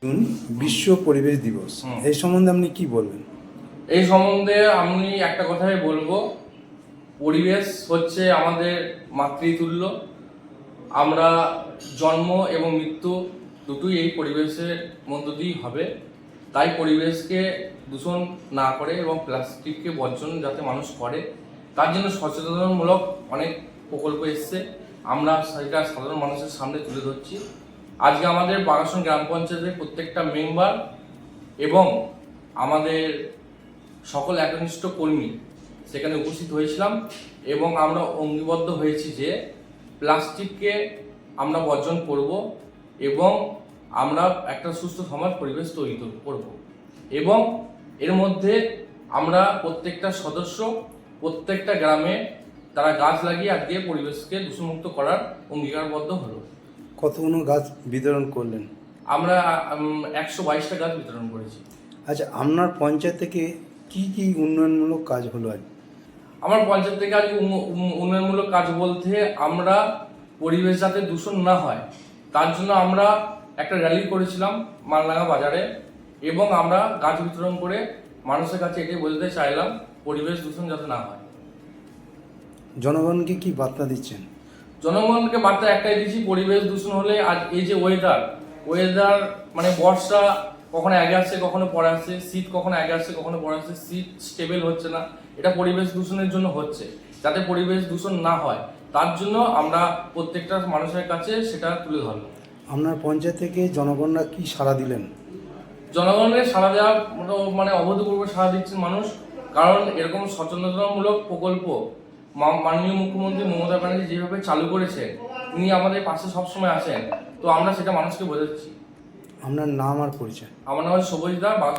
June বিশ্ব পরিবেশ দিবস, এই সম্বন্ধে আপনি কি বলবেন? এই সম্বন্ধে আমি একটা কথাই বলবো, পরিবেশ হচ্ছে আমাদের মাতৃতুল্য। আমরা জন্ম এবং মৃত্যু দুটোই এই পরিবেশের মধ্য দিয়েই হবে। তাই পরিবেশকে দূষণ না করে এবং প্লাস্টিককে বর্জন যাতে মানুষ করে, তার জন্য সচেতনতামূলক অনেক প্রকল্প এসছে। আমরা সেটা সাধারণ মানুষের সামনে তুলে ধরছি। আজকে আমাদের বাগাসন গ্রাম পঞ্চায়েতের প্রত্যেকটা মেম্বার এবং আমাদের সকল একনিষ্ঠ কর্মী সেখানে উপস্থিত হয়েছিলাম এবং আমরা অঙ্গীবদ্ধ হয়েছি যে প্লাস্টিককে আমরা বর্জন করব এবং আমরা একটা সুস্থ সমাজ পরিবেশ তৈরি করব। এবং এর মধ্যে আমরা প্রত্যেকটা সদস্য প্রত্যেকটা গ্রামে তারা গাছ লাগিয়ে আজকে পরিবেশকে দূষণমুক্ত করার অঙ্গীকারবদ্ধ হলো। কতগুলো গাছ বিতরণ করলেন? আমরা 122টা গাছ বিতরণ করেছি। আচ্ছা, আপনার পঞ্চায়েত থেকে কি কি উন্নয়নমূলক কাজ হলো আজ? আমার পঞ্চায়েত থেকে আজকে উন্নয়নমূলক কাজ বলতে আমরা পরিবেশ যাতে দূষণ না হয় তার জন্য আমরা একটা র্যালি করেছিলাম মালডাঙ্গা বাজারে এবং আমরা গাছ বিতরণ করে মানুষের কাছে এটাই বলতে চাইলাম পরিবেশ দূষণ যাতে না হয়। জনগণকে কি বার্তা দিচ্ছেন? জনগণকে বার্তা একটাই দিচ্ছি, পরিবেশ দূষণ হলে আজ এই যে ওয়েদার মানে বর্ষা কখনো আগে আসছে কখনো পরে আসছে, শীত কখনো আগে আসছে কখনো পরে আসছে, শীত স্টেবল হচ্ছে না, এটা পরিবেশ দূষণের জন্য হচ্ছে। যাতে পরিবেশ দূষণ না হয় তার জন্য আমরা প্রত্যেকটা মানুষের কাছে সেটা তুলে ধরব। আপনার পঞ্চায়েত থেকে জনগণরা কি সাড়া দিলেন? জনগণের সাড়া দেওয়ার মানে অভূতপূর্ব সাড়া দিচ্ছেন মানুষ, কারণ এরকম সচেতনতামূলক প্রকল্প মাননীয় মুখ্যমন্ত্রী মমতা ব্যানার্জি যেভাবে চালু করেছে, তিনি আমাদের পাশে সবসময় আসেন, তো আমরা সেটা মানুষকে বোঝাচ্ছি। আপনার নাম আর পরিচয়? আমার নাম হচ্ছে সবুজ দা।